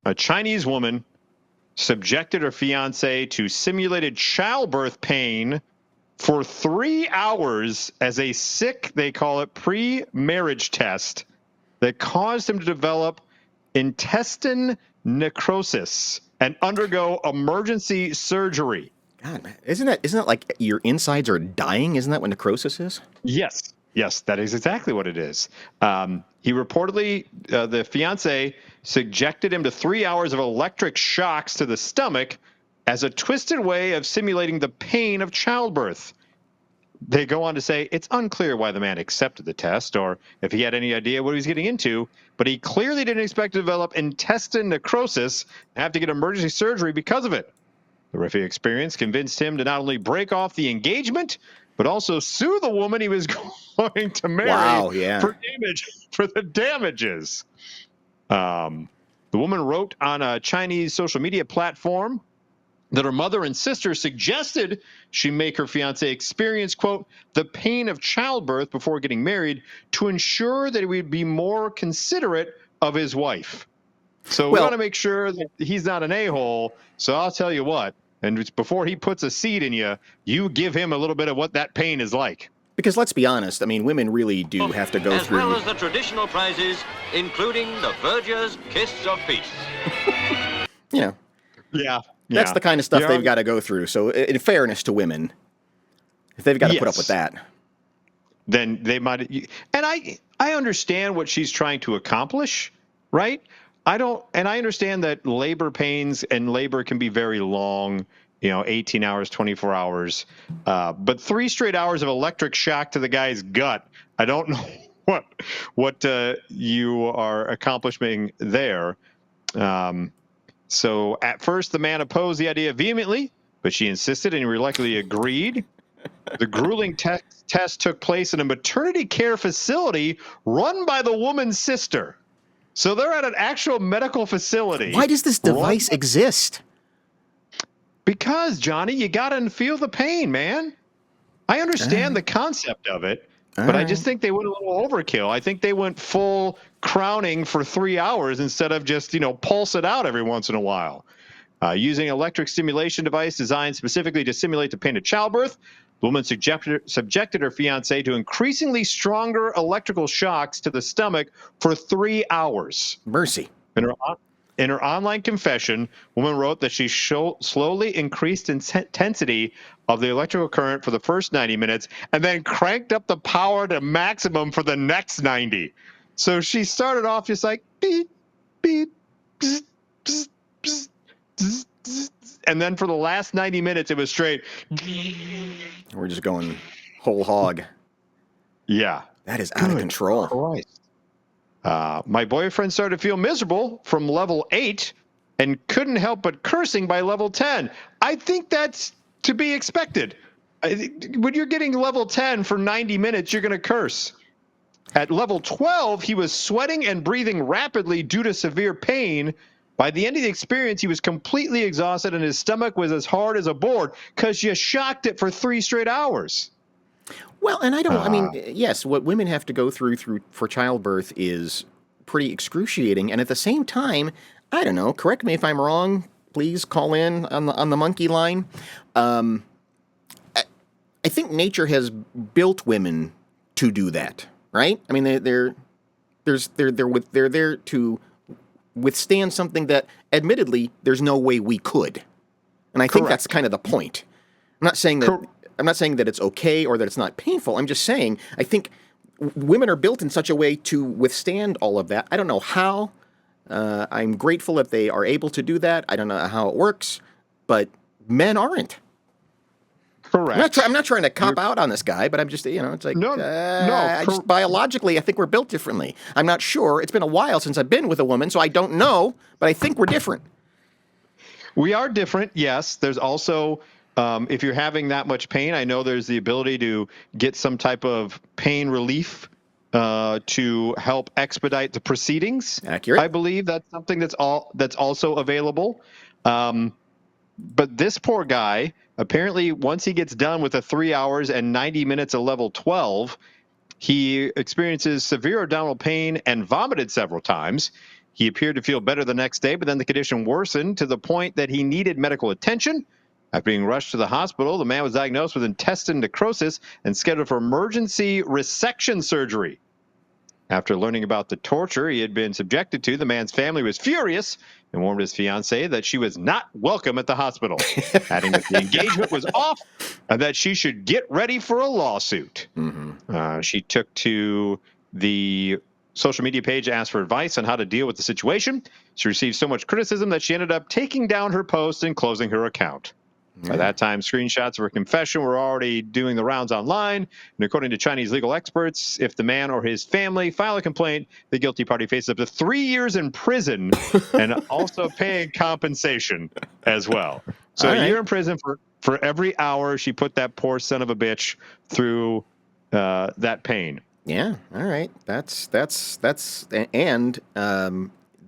A Chinese woman subjected her fiance to simulated childbirth pain for 3 hours as a sick, they call it, pre-marriage test that caused him to develop intestine necrosis and undergo emergency surgery. God, man, isn't that like your insides are dying? Isn't that what necrosis is? Yes, that is exactly what it is. He reportedly, the fiance subjected him to 3 hours of electric shocks to the stomach as a twisted way of simulating the pain of childbirth. They go on to say it's unclear why the man accepted the test or if he had any idea what he was getting into, but he clearly didn't expect to develop intestine necrosis and have to get emergency surgery because of it. The horrific experience convinced him to not only break off the engagement, but also sue the woman he was going to marry for the damages. The woman wrote on a Chinese social media platform that her mother and sister suggested she make her fiancé experience, quote, the pain of childbirth before getting married to ensure that he would be more considerate of his wife. So we want to make sure that he's not an a-hole. So I'll tell you what, and before he puts a seed in you, you give him a little bit of what that pain is like. Because let's be honest, I mean, women really do have to go through... As well as the traditional prizes, including the Verger's Kiss of Peace. Yeah. That's the kind of stuff they've got to go through. So in fairness to women, if they've got to put up with that, then they might. And I understand what she's trying to accomplish, right? I understand that labor pains and labor can be very long, 18 hours, 24 hours. But 3 straight hours of electric shock to the guy's gut. I don't know what you are accomplishing there. So at first, the man opposed the idea vehemently, but she insisted and he reluctantly agreed. The grueling test took place in a maternity care facility run by the woman's sister. So they're at an actual medical facility. Why does this device exist? Because, Johnny, you got to feel the pain, man. I understand the concept of it, but I just think they went a little overkill. I think they went full crowning for 3 hours instead of just, pulse it out every once in a while. Using an electric stimulation device designed specifically to simulate the pain of childbirth, the woman subjected her fiancé to increasingly stronger electrical shocks to the stomach for 3 hours. Mercy. In her online confession, woman wrote that she slowly increased intensity of the electrical current for the first 90 minutes and then cranked up the power to maximum for the next 90. So she started off just like beep, beep, bzz, bzz, bzz, bzz, bzz, and then for the last 90 minutes, it was straight. We're just going whole hog. Yeah. That is out of control. Christ. My boyfriend started to feel miserable from level 8 and couldn't help but cursing by level 10. I think that's to be expected. When you're getting level 10 for 90 minutes, you're going to curse. At level 12, he was sweating and breathing rapidly due to severe pain. By the end of the experience, he was completely exhausted and his stomach was as hard as a board because you shocked it for 3 straight hours. Well, and I mean, yes, what women have to go through for childbirth is pretty excruciating. And at the same time, I don't know, correct me if I'm wrong, please call in on the monkey line. I think nature has built women to do that, right? I mean, they're there to withstand something that, admittedly, there's no way we could. And I think that's kind of the point. I'm not saying that it's okay or that it's not painful. I'm just saying I think women are built in such a way to withstand all of that. I don't know how. I'm grateful that they are able to do that. I don't know how it works, but men aren't. Correct. I'm not trying to cop out on this guy, but I'm just, it's like, just biologically, I think we're built differently. I'm not sure. It's been a while since I've been with a woman, so I don't know, but I think we're different. We are different, yes. There's also, if you're having that much pain, I know there's the ability to get some type of pain relief to help expedite the proceedings. Accurate. I believe that's something that's also available. But this poor guy, apparently, once he gets done with the 3 hours and 90 minutes of level 12, he experiences severe abdominal pain and vomited several times. He appeared to feel better the next day, but then the condition worsened to the point that he needed medical attention. After being rushed to the hospital, the man was diagnosed with intestine necrosis and scheduled for emergency resection surgery. After learning about the torture he had been subjected to, the man's family was furious and warned his fiancée that she was not welcome at the hospital, adding that the engagement was off and that she should get ready for a lawsuit. She took to the social media page to ask for advice on how to deal with the situation. She received so much criticism that she ended up taking down her post and closing her account. By that time, screenshots of her confession were already doing the rounds online. And according to Chinese legal experts, if the man or his family file a complaint, the guilty party faces up to 3 years in prison and also paying compensation as well. So a year in prison for every hour she put that poor son of a bitch through that pain. Yeah. All right. And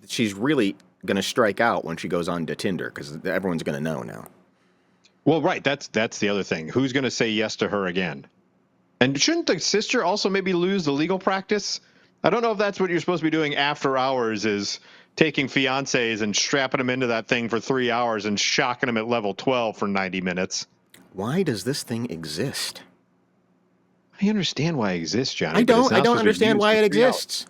she's really going to strike out when she goes on to Tinder because everyone's going to know now. Well, right. That's the other thing. Who's going to say yes to her again? And shouldn't the sister also maybe lose the legal practice? I don't know if that's what you're supposed to be doing after hours, is taking fiancés and strapping them into that thing for 3 hours and shocking them at level 12 for 90 minutes. Why does this thing exist? I understand why it exists, Johnny. I don't understand why it exists.